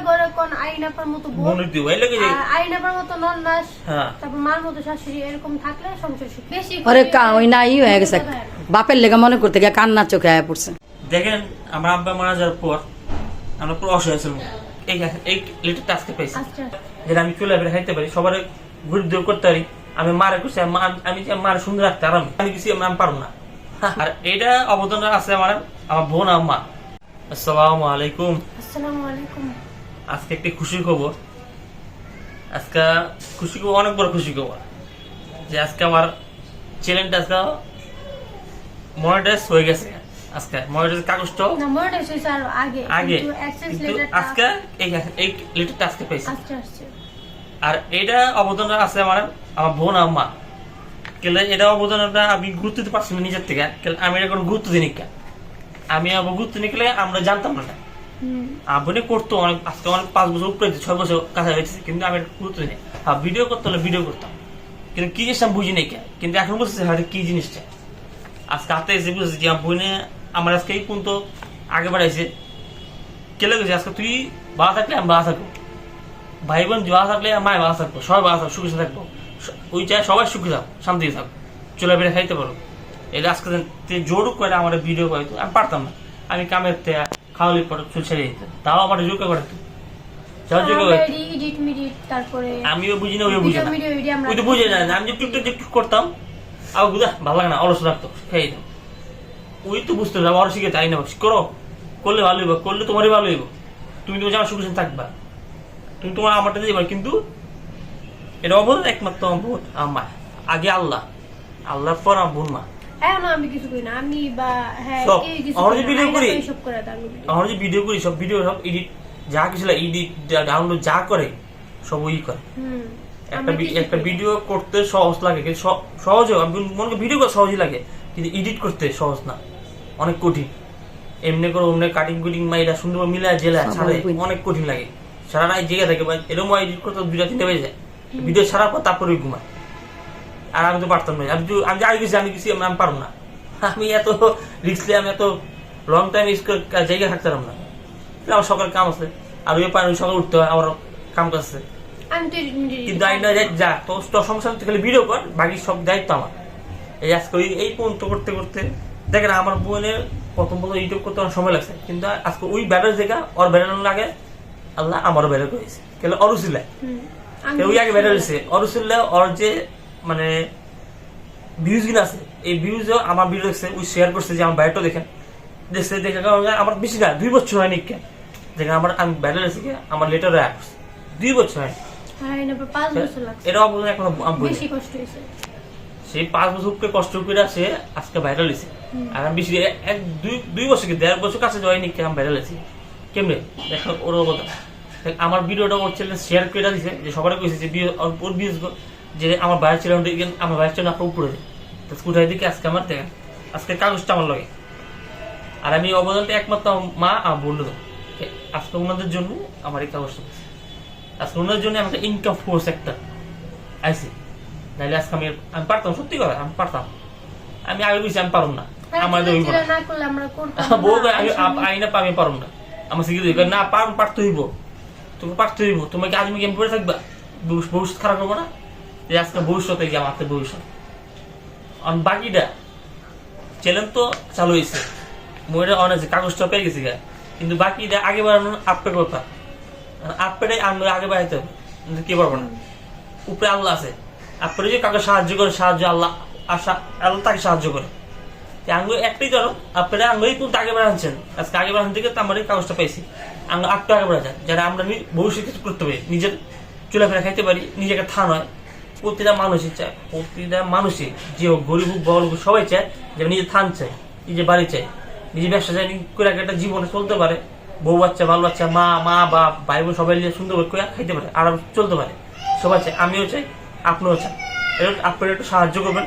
ঘরে কোন আইনাপার মতো বোন দিও এই লাগে আইনাপার মতো নন্নাস হ্যাঁ তারপর মার মতো শাশুড়ি এরকম থাকলে সংসার সুখ বেশি আরে ওই নাই হয়ে গেছে বাপের লেগে মনে করতে গিয়ে কান্নার চোখে আয়া পড়ছে। দেখেন আমার আব্বা মারা যাওয়ার পর আমরা পুরো অসহায় ছিলাম। এই লিটার টাস্কে পাইছি আচ্ছা যেটা আমি চুলা বেড়ে খাইতে পারি, সবার ঘুরে দেও করতে পারি। আমি মারে করছি আমি যে মারে সুন্দর রাখতে আর আমি কিছু আমি পারবো না। আর এটা অবদান আছে আমার বোন আর মা। আসসালামু আলাইকুম। আসসালামু আলাইকুম। আজকে একটি খুশি খবর, আজকে খুশি খবর, অনেক বড় খুশি খবর যে আজকে আমার চ্যানেলটা আজকে মনিটাইজ হয়ে গেছে। আজকে মনিটাইজ কাগজটা না মনিটাইজ হইছে আর আগে আগে কিন্তু অ্যাক্সেস কিন্তু লেটারটা আজকে এই লেটারটা আজকে পাইছি। আসছে আর এটা অবদান আছে আমার বোন আর মা। কেলে এটা অবদানটা আমি গুরুত্ব দিতে পারছি না নিজের থেকে, আমি এটা কোনো গুরুত্ব দিই না। আমি আবার গুরুত্ব নিকলে আমরা জানতাম না। আবনে করতো অনেক, আজকে অনেক 5 বছর উপরে 6 বছর কাছে হয়েছে, কিন্তু আমি গুরুত্ব দিই। হ্যাঁ ভিডিও করতে হলে ভিডিও করতাম, কিন্তু কি জিনিস আমি বুঝি নাই কে, কিন্তু এখন বুঝতেছি হয়তো কি জিনিসটা। আজকে হাতে এসে বুঝেছি যে আমার বোনে আমার আজকে এই পর্যন্ত আগে বাড়াইছে। কেলে গেছে আজকে তুই ভালো থাকলে আমি ভালো থাকবো, ভাই বোন ভালো থাকলে মায় ভালো থাকবো, সবাই ভালো থাকবো, সুখে থাকবো। ওই চাই সবাই সুখে থাকো, শান্তি থাকো, চলে বেড়ে খাইতে পারো। এটা আজকে জোর করে আমার ভিডিও করে আমি পারতাম না। আমি কামের খাওয়ালি পরে চুল ছেড়ে দিতাম, তাও আমার যোগ্য করে তারপরে আমিও বুঝি না, ওইও বুঝে না, ওই তো বুঝে না। আমি যে টুকটুক করতাম আর বুঝা ভালো লাগে না, অলস রাখতো, খেয়ে দিতাম। ওই তো বুঝতে হবে আরো শিখে তাই না, করো, করলে ভালো হইব, করলে তোমারই ভালো হইব। তুমি তোমার আমার সুখে থাকবা, তুমি তোমার আমারটা দিতে পারো। কিন্তু এটা অবদান একমাত্র আমার আগে আল্লাহর পর আমার বোন মা। এখন আমি কিছু করি না, আমি বা হ্যাঁ সব এই কিছু আমরা যে ভিডিও করি, সব করে দাও। আমরা যে ভিডিও করি সব ভিডিও সব এডিট যা কিছু এডিট ডাউনলোড যা করে সব ওই করে। একটা ভিডিও করতে সহজ লাগে, কিন্তু সহজও আমি মনে করি ভিডিও করা সহজই লাগে, কিন্তু এডিট করতে সহজ না, অনেক কঠিন। এমনি করে অমনি কাটিং কুটিং মাইরা সুন্দর মিলা জেলা ছাড়ে অনেক কঠিন লাগে। সারা রাত জেগে থাকে, এরকম এডিট করতে 2-3 বেজে যায়। ভিডিও ছাড়ার পর তারপরে ঘুমায়। আর আমি তো পারতাম না, আমি আগে গেছি আমি পারবো না। আমি এত রিস্কলে আমি এত লং টাইম জায়গায় থাকতাম না। আমার সকাল কাম আছে, আর ওই পারে সকাল উঠতে হয়, আমার কাম কাছে। কিন্তু যা তোর সংসার খালি ভিডিও কর, বাকি সব দায়িত্ব আমার। এই আজকে এই পর্যন্ত করতে করতে দেখেন আমার বোনের প্রথম ইউটিউব করতে অনেক সময় লাগছে, কিন্তু আজকে ওই ব্যাটার জায়গা ওর বেড়ানোর লাগে আল্লাহ আমারও বেড়ে করেছে। কেন অরুসিল্লা ওই আগে বেড়ে রয়েছে, অরুসিল্লা ওর যে মানে ভিউজ কিনা আছে, এই ভিউজও আমার ভিডিও দেখছে, ওই শেয়ার করছে যে আমার বাইরটা দেখেন দেখছে, দেখে আমার বেশি না 2 বছর হয়নি কেন যেখানে আমি ব্যাটার রয়েছে আমার লেটার রাখছি 2 বছর হয়নি। এটা অবদান এখন সেই 5 বছর উপরে কষ্ট করে সে আজকে ভাইরাল হয়েছে। আর আমি বেশি 2 বছর কি 1.5 বছর কাছে হয়নি আমি ভাইরাল হয়েছি কেমনে দেখো ওর অবদান। আমার ভিডিওটা ওর চ্যানেল শেয়ার করে দিয়েছে, যে সবাই কইছে যে ওর বিশেষ যে আমার বাইরের চ্যানেল আমার বাইরের চ্যানেল আপনার উপরে স্কুটার দিকে আজকে আমার দেখেন আজকে কাগজটা আমার লাগে। আর আমি অবদানটা একমাত্র মা আমার বললো আজকে ওনাদের জন্য আমার এই কাগজটা, আজকে ওনাদের জন্য আমাকে ইনকাম ফোর্স একটা আইসি। নাহলে আজকে আমি পারতাম, সত্যি কথা আমি পারতাম। আমি আগে বুঝছি আমি পারব না, আমার বউ আইনা আমি পারব না, আমার শিখে না পারতে হইব, তুমি পারতে হইব, তোমাকে আজ আমি গেম পড়ে থাকবা, ভবিষ্যৎ খারাপ হবো না। আজকে ভবিষ্যতে গিয়ে আমার ভবিষ্যৎ বাকিটা চ্যালেঞ্জ তো চালু হয়েছে, মহিলা অনেক কাগজটা পেয়ে গেছি গা, কিন্তু বাকিটা আগে বাড়ানোর আপের কথা, আপেটাই আনলে আগে বাড়াইতে হবে, কি পারবো না। উপরে আল্লাহ আছে, আপনি যে কাউকে সাহায্য করে সাহায্য আল্লাহ তাকে সাহায্য করে। আঙ্গুল একটাই কারণ আপনারা আঙ্গুলই কিন্তু আগে বাড়াচ্ছেন, আজকে আগে বাড়ান থেকে আমার এই কাগজটা পাইছি। আঙ্গুল একটু আগে বাড়া যায়, যারা আমরা ভবিষ্যৎ কিছু করতে পারি, নিজের চলাফেরা খাইতে পারি, নিজেকে থা নয়। প্রতিটা মানুষই চায়, প্রতিটা মানুষই যে গরিব হোক বড় হোক সবাই চায় যে নিজের থান চায়, নিজের বাড়ি চায়, নিজের ব্যবসা চায়, করে একটা জীবনে চলতে পারে, বউ বাচ্চা ভালো বাচ্চা মা বাপ ভাই বোন সবাই সুন্দর করে খাইতে পারে, আরাম চলতে পারে, সবাই চায়। আমিও চাই, আপনিও চান। আপনারা একটু সাহায্য করবেন,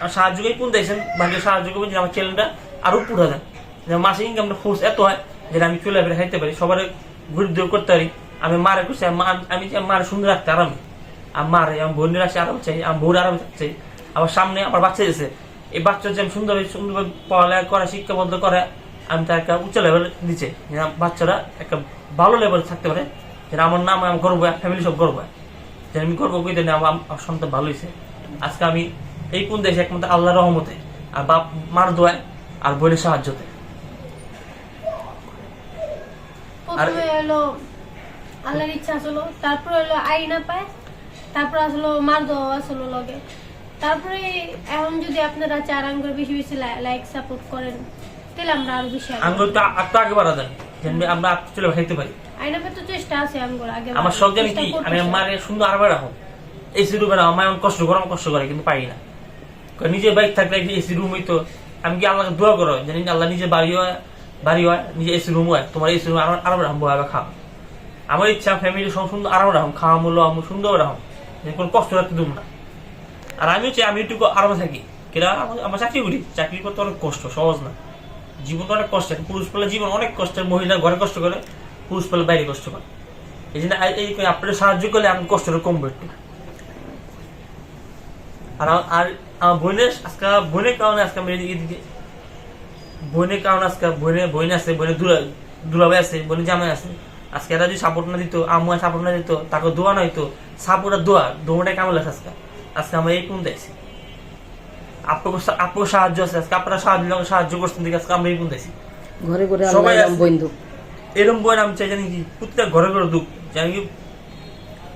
আর সাহায্যই কোন দিয়েছেন বাকি সাহায্য করবেন যে আমার চ্যানেলটা আরো পুরো দেন, যে মাসে ইনকামটা ফোর্স এত হয় যেটা আমি চলে বেড়ে খাইতে পারি, সবার ঘুরে দেও করতে পারি। আমি মারে করছি, আমি মারে সুন্দর রাখতে আরামে, আমার বোনের আসে আরাম চাই, আমার বউর আরাম চাই। আমার সামনে আমার বাচ্চা এসে এই বাচ্চা যে আমি সুন্দরভাবে পড়ালেখা করে শিক্ষাবদ্ধ করে আমি তার একটা উচ্চ লেভেল দিচ্ছে যেন বাচ্চারা একটা ভালো লেভেল থাকতে পারে, যেন আমার নাম আমার গর্ব হয়, ফ্যামিলি সব গর্ব হয়, যেন আমি গর্ব করি না আমার সন্তান ভালো হয়েছে। আজকে আমি এই কোন দেশে একমাত্র আল্লাহর রহমতে আর বাপ মার দোয়ায় আর বোনের সাহায্যতে। প্রথমে হলো আল্লাহর ইচ্ছা আসলো, তারপরে হলো আইনা পায়, তারপর আসলো মার দোয়া আসলো লগে। তারপরে এখন যদি আপনারা চার আঙ্গুর বেশি বেশি লাইক সাপোর্ট করেন তাহলে আমরা আরো বেশি আঙ্গুরটা আটটা আগে বাড়া দেন, যেন আমরা চলে খাইতে পারি। আইনা পে তো চেষ্টা আছে আঙ্গুর আগে আমার শখ জানি কি, আমি মারে সুন্দর আরবে রাখো, এসি রুমে রাখো। আমার এমন কষ্ট করে, কষ্ট করে কিন্তু পারি না। নিজের বাইক থাকলে এসি রুম হইতো, আমি কি আল্লাহকে দোয়া করো জানি আল্লাহ নিজে বাড়ি হয় নিজে এসি রুম হয়, তোমার এসি রুম আরাম রাখবো খাও। আমার ইচ্ছা ফ্যামিলি সব সুন্দর আরাম রাখুন, খাওয়া মূল্য আমি সুন্দর রাখুন, কোনো কষ্ট রাখতে দেবো না। আর আমি হচ্ছে আমি একটু আরামে থাকি, কেনা আমার চাকরি করি, চাকরি করতে অনেক কষ্ট, সহজ না। জীবনটা অনেক কষ্টের, পুরুষ পেলে জীবন অনেক কষ্টের, মহিলা ঘরে কষ্ট করে, পুরুষ পেলে বাইরে কষ্ট করে। এই জন্য এই আপনাদের সাহায্য করলে আমি কষ্টটা কমবে একটু। আর আমার বোনের আজকে বোনের কারণে আজকে আমি এদিকে বোনের কারণে আজকে বোন আছে, বোনের দুলাভাই আছে, বোনের জামাই আছে। আজকে এরা যদি সাপোর্ট না দিত, আম্মু সাপোর্ট না দিত, তাকে দোয়া না হইতো, সাপোর্ট আর দোয়াটাই কেমন আছে আজকে। আজকে আমরা এই কোন দেখছি, আপনার সাহায্য আছে, আজকে আপনারা সাহায্য করছেন দিকে আজকে আমরা এই কোন দেখছি। ঘরে ঘরে সবাই বন্ধু এরকম বোন আমি চাই জানি কি প্রতিটা ঘরে ঘরে দুঃখ জানি কি,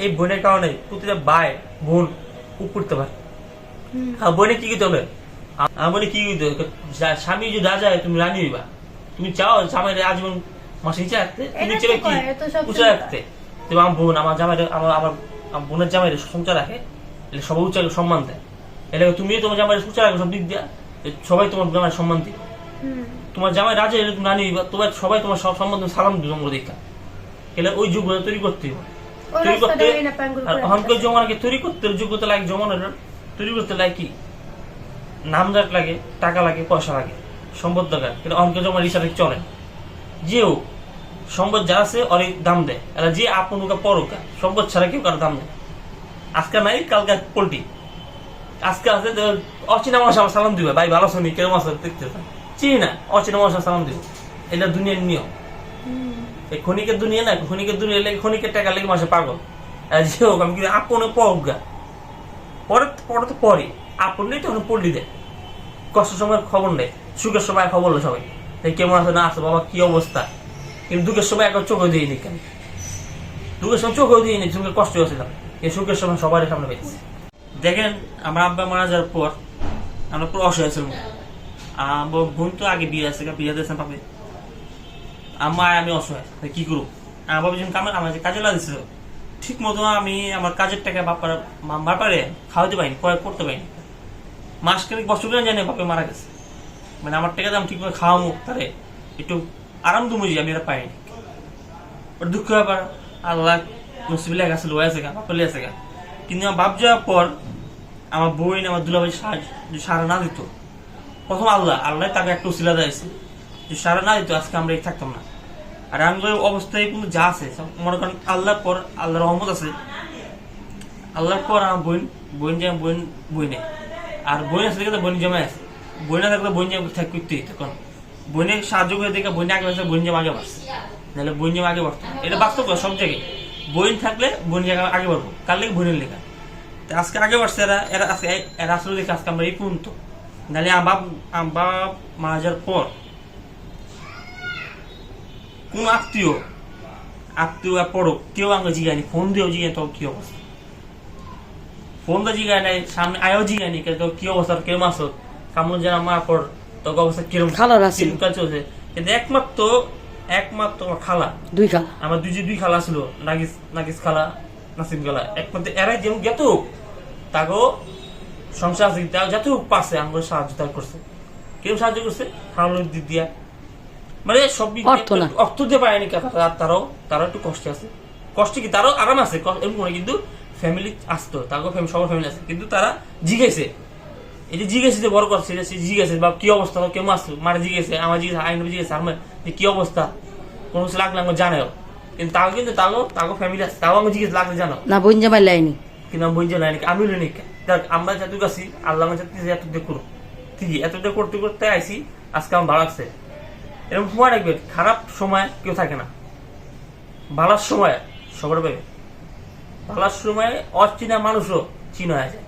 এই বোনের কারণে প্রতিটা ভাই বোন উপরতে পারে। আর বোনে কি করতে হবে, আমার বোনে কি করতে হবে, স্বামী যদি না যায় তুমি রানী হইবা, তুমি চাও জামাই আজীবন মাসে নিচে রাখতে, তুমি চাইবে কি উঁচা রাখতে। আমার বোন আমার জামাই আমার বোনের জামাই সংসার রাখে, সবাই উঁচা সম্মান দেয়। এটা তুমি তোমার জামাই উঁচা রাখো সব দিক দিয়া, সবাই তোমার জামাই সম্মান দিবে। তোমার জামাই রাজা এলে তুমি রানী হইবা, তোমার সবাই তোমার সব সম্মান সালাম দিবে তোমরা দেখা। এলে ওই যোগ্যতা তৈরি করতে হবে, তৈরি করতে অহংকার জমানাকে তৈরি করতে যোগ্যতা লাগে, জমানোর তৈরি করতে লাগে কি নামজাট লাগে, টাকা লাগে, পয়সা লাগে, সম্পদ দরকার। কিন্তু অহংকার জমার হিসাবে চলে যেও সম্পদ যা আছে অনেক দাম দেয়, এরা যে আপনুকা পরকা সম্পদ ছাড়া কেউ কারো দাম দেয়। আজকে নাই কালকে পোল্ট্রি, আজকে আছে অচেনা মানুষ আমার সালাম দিবে, ভাই ভালো শুনি কেরম আছে দেখতে চিনি না, অচেনা মানুষ সালাম দিবে। এটা দুনিয়ার নিয়ম, এই ক্ষণিকের দুনিয়া না, ক্ষণিকের দুনিয়া লেগে ক্ষণিকের টাকা লেগে মাসে পাগল। যে হোক আমি কিন্তু আপনে পরগা পরে পরে তো পরে আপন নেই তখন পল্লি দেয়, কষ্টের সময় খবর নেই, সুখের সময় খবর নেই সবাই কেমন আছে না আছে, বাবা কি অবস্থা। কিন্তু দুঃখের সময় একবার চোখে দিইনি, কেন দুঃখের সময় চোখেও দিইনি, চোখে কষ্ট হয়েছিলাম, এই সুখের সময় সবার সামনে পেয়েছি। দেখেন আমার আব্বা মারা যাওয়ার পর আমরা পুরো অসহায় ছিলাম। বোন তো আগে বিয়ে আছে, বিয়ে দিয়েছেন পাবে, আমার আমি অসহায় কি করবো। আমার বাবা যখন আমার কাজে লাগিয়েছিল ঠিক মতো আমি আমার কাজের টাকা বাপারে খাওয়াতে পারিনি, করতে পারিনি। মাসখানেক বছর করে জানি বাপে মারা গেছে, মানে আমার টাকা দাম ঠিক করে খাওয়ামো তারে একটু আরাম দুমুজি আমি এটা পাইনি। ওর দুঃখ ব্যাপার, আল্লাহ নসিবে লেখা ছিল হয়েছে গা, বাপে লেগেছে গা। কিন্তু আমার বাপ যাওয়ার পর আমার বোন আমার দুলাভাই সারা না দিত, প্রথম আল্লাহ তাকে একটা উসিলা দিয়েছে, যে সারা না দিত আজকে আমরা এই থাকতাম না। আর আমাদের অবস্থায় কিন্তু যা আছে মনে করেন আল্লাহর পর আল্লাহর রহমত আছে, আল্লাহর পর আমার বইনে আর বই আছে দেখে বোন জমা আছে, বইনা থাকলে বোন থাক করতে তখন বইনে সাহায্য করে দেখে বইনে আগে বাড়ছে, বোন জমা আগে বাড়ছে, নাহলে বোন জমা আগে বাড়তো। এটা বাস্তব সব জায়গায় বইন থাকলে বোন জায়গা আগে বাড়বো, কার লেগে বোনের লেখা আজকে আগে বাড়ছে। এরা আসলে দেখে আজকে আমরা এই পর্যন্ত, নাহলে আমার বাপ মারা যাওয়ার পর কোন আত্মীয় পড়ো কেউ আমাকে জিগায়নি, ফোন দিয়েও জিগায় তো কি অবস্থা, ফোন তো জিগায় নাই, সামনে আয়ও জিগায়নি তো কি অবস্থা, কেরম আসো কামড় যেন মার পর তো অবস্থা কিরম কাজ চলছে। কিন্তু একমাত্র খালা, দুই খালা আমার দুই খালা ছিল, নাগিস খালা, নাসিম খালা, একমাত্র এরাই যেমন যত তাকেও সংসার আছে যত পারছে আমাকে সাহায্য করছে। কেউ সাহায্য করছে খাওয়ানোর দিক দিয়া, মানে সব অর্থ দিয়ে পায়নি, তারাও একটু কষ্টে আছে। কষ্ট কি তারাও আরাম আছে এরকম করে, কিন্তু ফ্যামিলি আসতো, তাকেও সবার ফ্যামিলি আছে, কিন্তু তারা জিগেছে, এই যে জিজ্ঞেস যে বড় করছে জিজ্ঞেস বা কি অবস্থা কেমন আসতো, মারে জিজ্ঞেসে আমার জিজ্ঞেস আইন জিজ্ঞেস আমার যে কি অবস্থা কোনো কিছু লাগলে আমার জানাও, কিন্তু তাও ফ্যামিলি আছে, তাও আমার জিজ্ঞেস লাগলে জানো না, বোন জামাই লাইনি কিন্তু বোন জামাই লাইনি আমি লইনি। দেখ আমরা যতটুকু আছি আল্লাহ এতটুকু করো, ঠিক এতটুকু করতে করতে আইসি আজকে আমার ভালো লাগছে। এরকম সময় রাখবে, খারাপ সময় কেউ থাকে না, ভালোর সময় সবার পাবে। ভালোর সময় অচেনা মানুষও চিনা হয়ে যায়,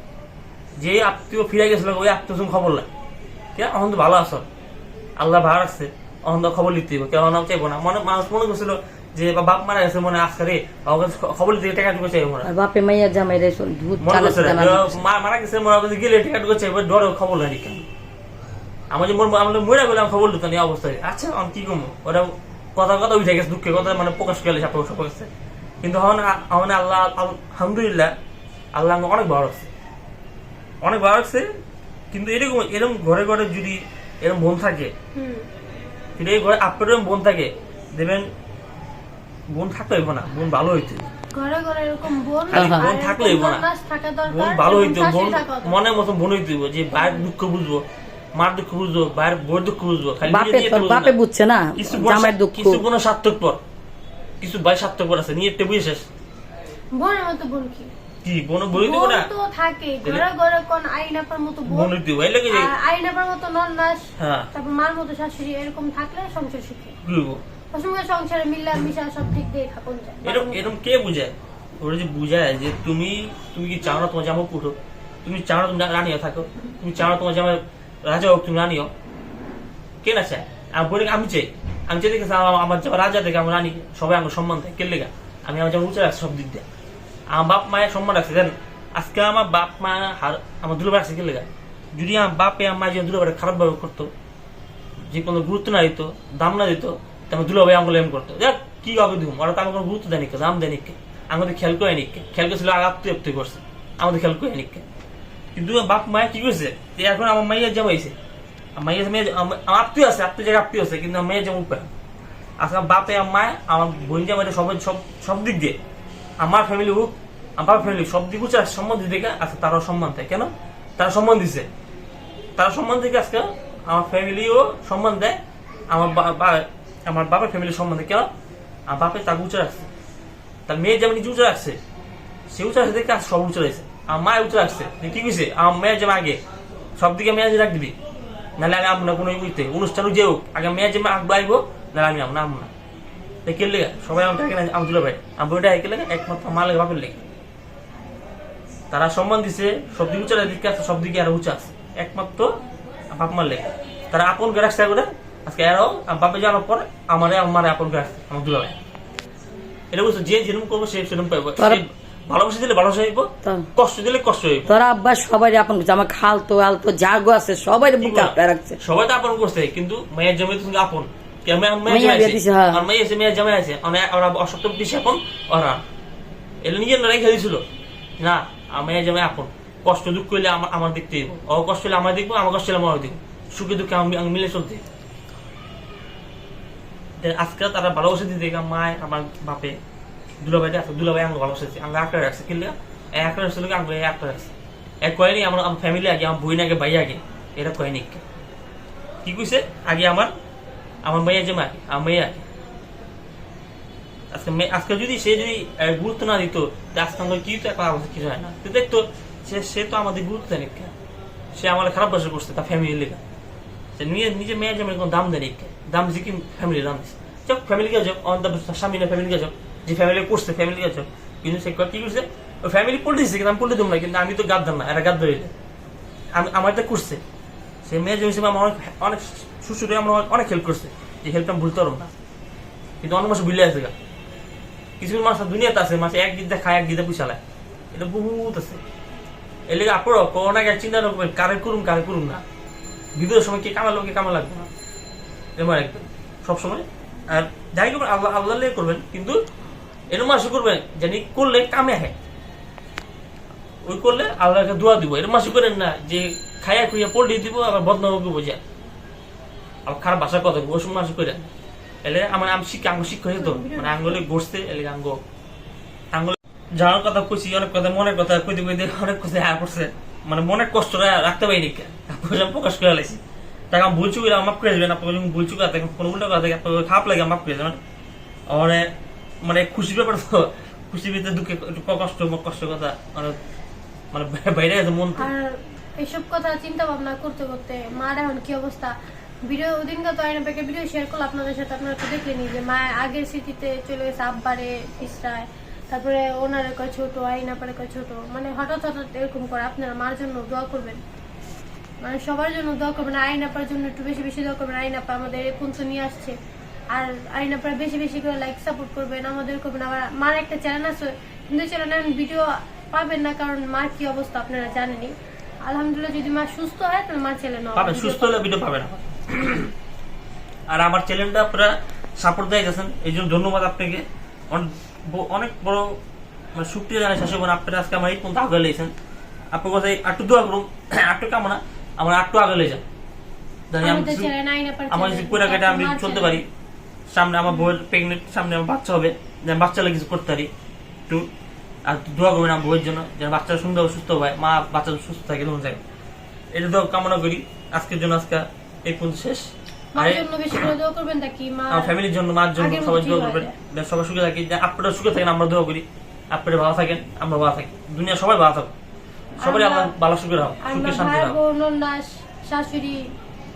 যে আত্মীয় ফিরে গেছিল ওই আত্মীয় খবর নাই, কে এখন তো ভালো আছো, আল্লাহ ভালো রাখছে, এখন তো খবর লিখতে হবে, কেউ নাম চাইবো না। মানুষ মনে করছিল যে বাপ মারা গেছে, মনে আজকে রে খবর লিখতে টাকা টুকু চাইবো না, আর বাপে মাইয়া জামাই রে দুধ মনে চানা করছে মারা গেছে, মনে করছে গেলে টাকা টুকু চাইবো, ডরে খবর নাই কেন। আমার যে আমাদের মরে গেলে খবর দিতাম এই অবস্থায়। আচ্ছা আমি কি করবো, ওরা কথা কথা উঠে গেছে, দুঃখের কথা মানে প্রকাশ করে সব গেছে। কিন্তু এখন আল্লাহ আলহামদুলিল্লাহ, আল্লাহ অনেক ভালো রাখছে, অনেক ভালো রাখছে। কিন্তু এরকম ঘরে ঘরে যদি এরকম বোন থাকে, কিন্তু এই ঘরে আপনার এরকম বোন থাকে, দেখবেন বোন থাকলে হইব না, বোন ভালো হইতে, ঘরে ঘরে এরকম বোন বোন থাকলে হইব না, বোন ভালো হইতে, বোন মনের মতন বোন হইতে হইব, যে ভাইয়ের দুঃখ বুঝবো, মার দুঃখ বুঝবো, ভাইয়ের বইয়ের দুঃখ বুঝবো। খালি বাপে বুঝছে না জামাইয়ের দুঃখ, কিছু বোন স্বার্থপর, কিছু ভাই স্বার্থপর আছে, নিয়ে টেবিল শেষ। বোনের মতো বোন কি কি বোন বই দিব না, তো থাকে ঘরে ঘরে কোন আইনাপার মতো বোন দিব, এই লাগে আইনাপার মতো নন্দাস, হ্যাঁ, তারপর মার মতো শাশুড়ি, এরকম থাকলে সংসার সুখী। বুঝবো অসংখ্য সংসারে মিল্লা মিশা সব দিক দিয়ে থাকুন যায়। এরকম কে বুঝায়? ওরা যে বুঝায় যে তুমি কি চাও না তোমার জামা উঠো, তুমি চাও না তুমি রানিও থাকো, তুমি চাও না তোমার জামা রাজা হোক, তুমি রানিও, কে না চায়? আমি চাই, আমি চাই দেখেছি আমার জামা রাজা দেখে আমার রানী, সবাই আমার সম্মান দেয়, কে লেগা আমি আমার জামা উঁচে রাখছি সব দিক দিয়ে, আমার বাপ মায়ের সম্মান রাখছে। দেন আজকে আমার বাপ মা আমার দুলাভাই রাখছে, কে লেগা? যদি আমার বাপে আমার যে দুলাভাই খারাপ ভাবে করতো, যে কোনো গুরুত্ব না দিত, দাম না দিত, তেমন দুলাভাই আঙ্গুল এম করতো, দেখ কি হবে দিম, ওরা তো আমার কোনো গুরুত্ব দেয় নিকে, দাম দেয় নিকে, আমাদের খেয়াল করে নিকে, খেয়াল করেছিল আগাপ্তি করছে, আমাদের খেয়াল করে নিকে। কিন্তু বাপ মায়ের কি করছে, এখন আমার মাইয়ের জামাইছে, আমার আত্মীয় আছে, আত্মীয় জায়গায় আত্মীয় আছে, কিন্তু আমার মেয়ের যেমন উপায় আজকে আমার বাপে আমার মায় আমার বোন জামাইটা সব দিক দিয়ে, আমার ফ্যামিলি হোক, আমার ফ্যামিলি সব দিক হচ্ছে সম্মান দিতে আজকে তারাও সম্মান দেয়। কেন তারা সম্মান দিছে? তারা সম্মান দিকে আজকে আমার ফ্যামিলিও সম্মান দেয়, আমার বাবার ফ্যামিলি সম্মান দেয়। কেন? আমার বাপে তাকে উঁচু রাখছে, তার মেয়ে যেমন নিজে উঁচু রাখছে, সে উঁচু রাখছে দেখে সব উঁচু রয়েছে। আমার মায় উঁচু রাখছে, কি কইছে আমার মেয়ের যেমন আগে সব দিকে মেয়ে রাখ দিবি, নাহলে আমি আমনা কোনো উইতে অনুষ্ঠানও যে হোক আগে মেয়ের যেমন আগ বাইবো, নাহলে আমি আমনা আমনা কে লেগে সবাই আমার ডাকে না, আমি দুলা ভাই আমি বইটা একে লেগে একমাত্র মা লেগে বাপের লেগে। তারা সম্মান দিছে, সব দিকে উঁচা দিকে আছে, সব দিকে আরো উঁচা আছে, একমাত্র বাপ মার লেগে। তারা আপন করে রাখছে করে আজকে এরাও বাপে জানার পর আমার আপন করে রাখছে আমার দুলা ভাই। এটা বুঝছো, যে যেরকম করবো সে সেরকম পাইবো, ভালোবাসা দিলে ভালোবাসা হইব, কষ্ট দিলে কষ্ট হইব। তোরা আব্বা সবাই আপন করছে, আমার খালতো আলতো জাগো আছে সবাই বুকে আপে রাখছে, সবাই তো আপন করছে, কিন্তু মেয়ের জমি তুমি আপন অসপ্তম বেশি আপন ওরা এলে নিজের রেখে দিয়েছিল না, মেয়ের জমি আপন। কষ্ট দুঃখ করলে আমার দেখতে দিব, ও কষ্ট হলে আমার দেখবো, আমার কষ্ট হলে আমার দেখবো, সুখে দুঃখে আমি মিলে চলতে। আজকে তারা ভালোবাসা দিতে মায় আমার বাপে দুলাভাইটা আছে, দুলাভাই আমাকে ভালোবাসা আমার একটা রাখছে, কিনলে একটা রাখছে আমাকে একটা রাখছে, এক কয়নি আমার ফ্যামিলি আগে, আমার বই আগে ভাই আগে, এটা কয়নি কি কইছে আগে আমার মেয়ের যে মাকে আমার মেয়ে আগে। আজকে যদি সে যদি গুরুত্ব না দিত, আজকে আমাদের কি তো একটা অবস্থা কিছু হয় না, তো দেখতো সে তো আমাদের গুরুত্ব দেয়, সে আমার খারাপ বাসা করছে তার ফ্যামিলির লেখা, সে নিজের মেয়ের যেমন কোনো দাম দেয়, দাম দিচ্ছে কি ফ্যামিলির দাম দিচ্ছে, চক ফ্যামিলিকে যাও, স্বামীরা ফ্যামিলিকে যাও, যে ফ্যামিলি করছে ফ্যামিলিকে যাও, কিন্তু সে কি করছে ওই ফ্যামিলি পল্টে দিচ্ছে, কিন্তু আমি পল্টে দেবো না, কিন্তু আমি তো গাদ্দার না, এটা গাদ ধরিলে আমার এটা করছে, সে মেয়ের জন্য হিসেবে আমার অনেক শ্বশুরে আমরা অনেক হেল্প করছে, যে হেল্প আমি ভুলতে পারবো না, কিন্তু অনেক মাস ভুলে আছে গা। কিছু মাস দুনিয়াতে আছে, মাসে এক গিদা খায়, এক গিদা পুষালায়, এটা বহুত আছে। এর লেগে আপনারও করোনা গেছে চিন্তা করবেন কারে করুন না, বিপদের সময় কে কামালো কে কামা লাগবে না, এবার একদম সবসময়। আর যাই করবেন আল্লাহ লেগে করবেন, কিন্তু এরকম মাসে করবেন জানি করলে কামে আহে, ওই করলে আল্লাহকে দোয়া দিব। এরকম মাসে করেন না যে খাইয়া খুঁয়া পল্টি দিব, আবার বদনাম বোঝা, আবার খারাপ ভাষা কথা ওসব মাসে করে এলে আমার শিক্ষা হতো, মানে আঙ্গুলে গড়ছে এলে আঙ্গুলে যাওয়ার কথা কইছি, অনেক কথা মনের কথা কইতে অনেক কথা হ্যাঁ করছে, মানে মনের কষ্টটা রাখতে পারিনি, প্রকাশ করে লাইছি। তাকে আমি ভুলচুক মাফ করে দেবেন, আপনাকে ভুলচুক কোনো উল্টা কথা থাকে আপনাকে খারাপ লাগে মাফ করে দেবেন। মানে খুশির ব্যাপার তো, খুশির ভিতরে দুঃখে একটু কষ্ট কথা মানে বাইরে গেছে মন। আর এসব কথা চিন্তা ভাবনা করতে করতে মার এখন কি অবস্থা, ভিডিও ওদিনকে তো আইনা প্যাকের ভিডিও শেয়ার করলো আপনাদের সাথে, আপনারা তো দেখলেনি যে মা আগের স্মৃতিতে চলে গেছে, আব্বারে পিছড়ায়, তারপরে ওনার কয় ছোট, আইনা পারে কয় ছোট, মানে হঠাৎ হঠাৎ এরকম করে। আপনারা মার জন্য দোয়া করবেন, মানে সবার জন্য দোয়া করবেন, আইনাপার জন্য একটু বেশি বেশি দোয়া করবেন। আইনাপা আমাদের এই পর্যন্ত নিয়ে আসছে, আর আইনাপার বেশি বেশি করে লাইক সাপোর্ট করবেন, আমাদের করবেন। আবার মার একটা চ্যানেল আছে, কিন্তু চ্যানেলে ভিডিও পাবেন না, কারণ মার কি অবস্থা আপনারা জানেনই। আলহামদুলিল্লাহ যদি মা সুস্থ হয় তাহলে মার চ্যানেল পাবেন, সুস্থ হলে ভিডিও পাবেন। আর আমার চ্যানেলটা আপনারা সাপোর্ট দিয়ে গেছেন, এই জন্য ধন্যবাদ আপনাকে। অনেক বড় মানে শুক্রিয়া জানাই শাসক, আপনারা আজকে আমার এই পর্যন্ত আগে লেগেছেন। আপনার কথা একটু দোয়া করুন, একটু কামনা আমরা একটু আগে লেগে যান, জানি আমার কিছু করে কেটে আমি চলতে পারি। সামনে আমার বউয়ের প্রেগনেন্ট, সামনে আমার বাচ্চা হবে, যেন বাচ্চা লাগে কিছু করতে পারি একটু। আর দোয়া করবেন আমার বউয়ের জন্য, যেন বাচ্চা সুন্দর সুস্থ হয়, মা বাচ্চা সুস্থ থাকে তখন যায়, এটা দোয়া কামনা করি। আজকের জন্য আজকে এই পর্যন্ত শেষ। আমার ফ্যামিলির জন্য, মার জন্য সবাই দোয়া করবেন, সবাই সুখে থাকি, আপনারা সুখে থাকেন, আমরা দোয়া করি। আপনারা ভালো থাকেন, আমরা ভালো থাকি, দুনিয়া সবাই ভালো থাকুক, সবাই আমরা ভালো সুখে রাখো, সুখে শান্তি রাখো। শাশুড়ি,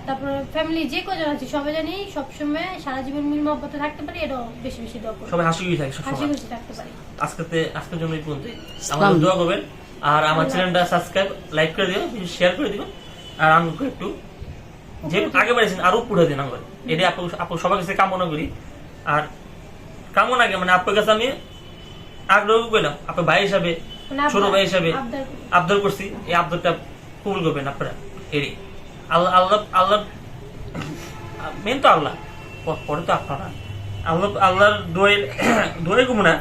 তারপর ফ্যামিলি যে কজন আছে সবাই জানি সবসময় সারা জীবন মিল মহব্বতে থাকতে পারি, এটাও বেশি বেশি দোয়া করবেন, সবাই হাসি খুশি থাকে, হাসি খুশি থাকতে পারি। আজকের জন্য এই পর্যন্ত, আমাদের দোয়া করবেন। আর আমার চ্যানেলটা সাবস্ক্রাইব, লাইক করে দিও, শেয়ার করে দিবেন। আর আমাকে একটু যে আগে বাড়িয়েছেন আরো পুরো দিন আমার, এটাই আপু সবার কাছে কামনা করি। আর কামনা আগে মানে আপনার কাছে আমি আগ্রহ পেলাম, আপনার ভাই হিসাবে, ছোট ভাই হিসাবে আবদার করছি, এই আবদারটা কবুল করবেন আপনারা। এরই আল্লাহ আল্লাহ আল্লাহ মেন তো আল্লাহ, পরে তো আপনারা আল্লাহর দোয়াই কমু না।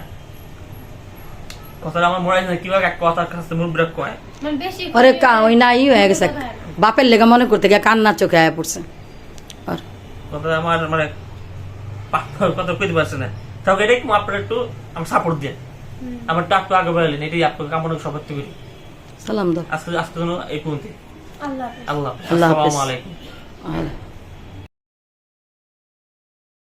কথাটা আমার মনে হয় কিভাবে এক কথার কাছে মুরব্বীরা কয়, আরে ওই না ই হয়ে গেছে, বাপের লেগে মনে করতে গিয়ে কান্নার চোখে আয়া পড়ছে। আর কথা আমার মানে কথা কইতে পারছে না, তাহলে এটাই আপনারা একটু আমার সাপোর্ট দিয়ে আমার একটু আগে বাড়ালেন, এটাই আপনাকে কামনা সবার থেকে করি। সালাম দাও। আজকে জন্য এই পর্যন্ত। আল্লাহ আল্লাহ আল্লাহ হাফেজ। আসসালামু আলাইকুম।